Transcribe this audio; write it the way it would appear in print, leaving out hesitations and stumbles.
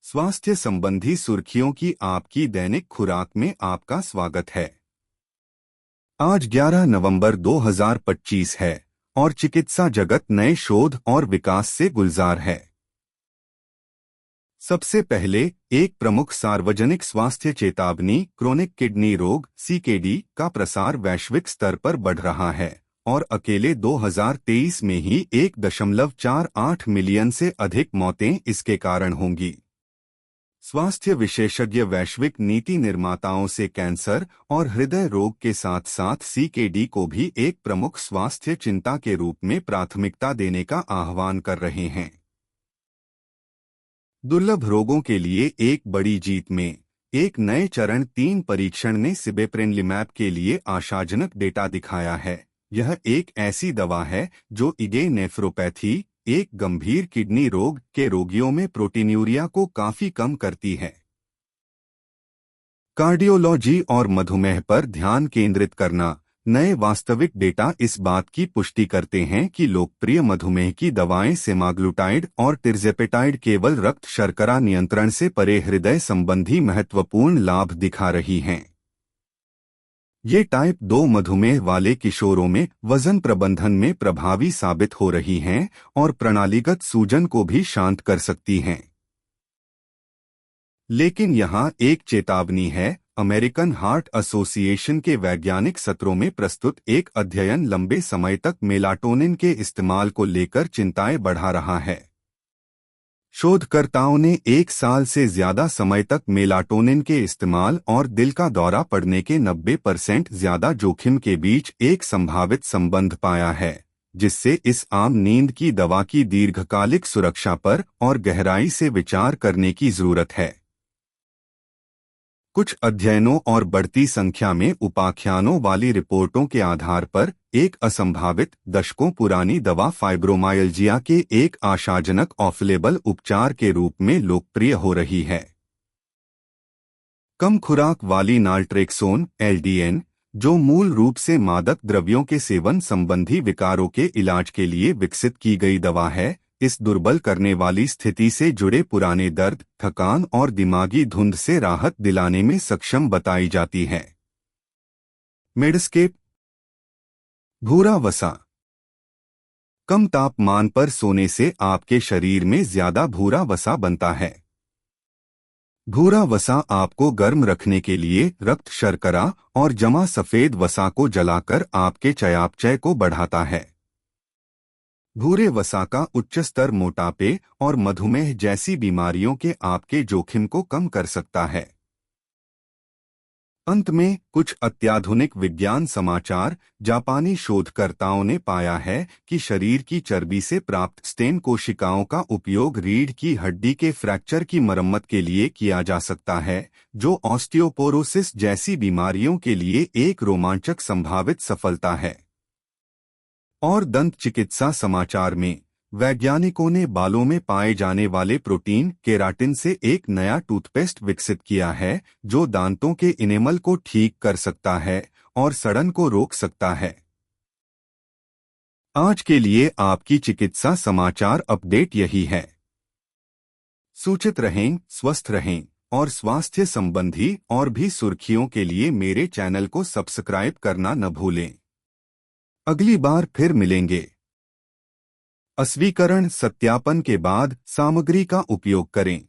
स्वास्थ्य संबंधी सुर्खियों की आपकी दैनिक खुराक में आपका स्वागत है। आज 11 नवंबर 2025 है और चिकित्सा जगत नए शोध और विकास से गुलजार है। सबसे पहले एक प्रमुख सार्वजनिक स्वास्थ्य चेतावनी क्रोनिक किडनी रोग (CKD) का प्रसार वैश्विक स्तर पर बढ़ रहा है और अकेले 2023 में ही 1.48 मिलियन से अधिक मौतें इसके कारण होंगी। स्वास्थ्य विशेषज्ञ वैश्विक नीति निर्माताओं से कैंसर और हृदय रोग के साथ साथ CKD को भी एक प्रमुख स्वास्थ्य चिंता के रूप में प्राथमिकता देने का आह्वान कर रहे हैं। दुर्लभ रोगों के लिए एक बड़ी जीत में एक नए चरण 3 परीक्षण ने सिबेप्रेनलिमैब के लिए आशाजनक डेटा दिखाया है। यह एक ऐसी दवा है जो IgA नेफ्रोपैथी, एक गंभीर किडनी रोग के रोगियों में प्रोटीनूरिया को काफी कम करती है। कार्डियोलॉजी और मधुमेह पर ध्यान केंद्रित करना। नए वास्तविक डेटा इस बात की पुष्टि करते हैं कि लोकप्रिय मधुमेह की दवाएं सेमाग्लुटाइड और तिर्जेपेटाइड केवल रक्त शर्करा नियंत्रण से परे हृदय संबंधी महत्वपूर्ण लाभ दिखा रही हैं। ये टाइप 2 मधुमेह वाले किशोरों में वजन प्रबंधन में प्रभावी साबित हो रही हैं और प्रणालीगत सूजन को भी शांत कर सकती हैं। लेकिन यहाँ एक चेतावनी है। अमेरिकन हार्ट एसोसिएशन के वैज्ञानिक सत्रों में प्रस्तुत एक अध्ययन लंबे समय तक मेलाटोनिन के इस्तेमाल को लेकर चिंताएं बढ़ा रहा है। शोधकर्ताओं ने 1 साल से ज्यादा समय तक मेलाटोनिन के इस्तेमाल और दिल का दौरा पड़ने के 90% ज्यादा जोखिम के बीच एक संभावित संबंध पाया है, जिससे इस आम नींद की दवा की दीर्घकालिक सुरक्षा पर और गहराई से विचार करने की जरूरत है। कुछ अध्ययनों और बढ़ती संख्या में उपाख्यानों वाली रिपोर्टों के आधार पर एक असंभावित दशकों पुरानी दवा फाइब्रोमाइल्जिया के एक आशाजनक ऑफ लेबल उपचार के रूप में लोकप्रिय हो रही है। कम खुराक वाली नाल्ट्रेक्सोन (LDN), जो मूल रूप से मादक द्रव्यों के सेवन संबंधी विकारों के इलाज के लिए विकसित की गई दवा है, इस दुर्बल करने वाली स्थिति से जुड़े पुराने दर्द, थकान और दिमागी धुंध से राहत दिलाने में सक्षम बताई जाती है। मेडस्केप। भूरा वसा। कम तापमान पर सोने से आपके शरीर में ज्यादा भूरा वसा बनता है। भूरा वसा आपको गर्म रखने के लिए रक्त शर्करा और जमा सफेद वसा को जलाकर आपके चयापचय को बढ़ाता है। भूरे वसा का उच्च स्तर मोटापे और मधुमेह जैसी बीमारियों के आपके जोखिम को कम कर सकता है। अंत में कुछ अत्याधुनिक विज्ञान समाचार। जापानी शोधकर्ताओं ने पाया है कि शरीर की चर्बी से प्राप्त स्टेम कोशिकाओं का उपयोग रीढ़ की हड्डी के फ्रैक्चर की मरम्मत के लिए किया जा सकता है, जो ऑस्टियोपोरोसिस जैसी बीमारियों के लिए एक रोमांचक संभावित सफलता है। और दंत चिकित्सा समाचार में वैज्ञानिकों ने बालों में पाए जाने वाले प्रोटीन केराटिन से एक नया टूथपेस्ट विकसित किया है, जो दांतों के इनेमल को ठीक कर सकता है और सड़न को रोक सकता है। आज के लिए आपकी चिकित्सा समाचार अपडेट यही है। सूचित रहें, स्वस्थ रहें और स्वास्थ्य संबंधी और भी सुर्खियों के लिए मेरे चैनल को सब्सक्राइब करना न भूलें। अगली बार फिर मिलेंगे। अस्वीकरण सत्यापन के बाद सामग्री का उपयोग करें।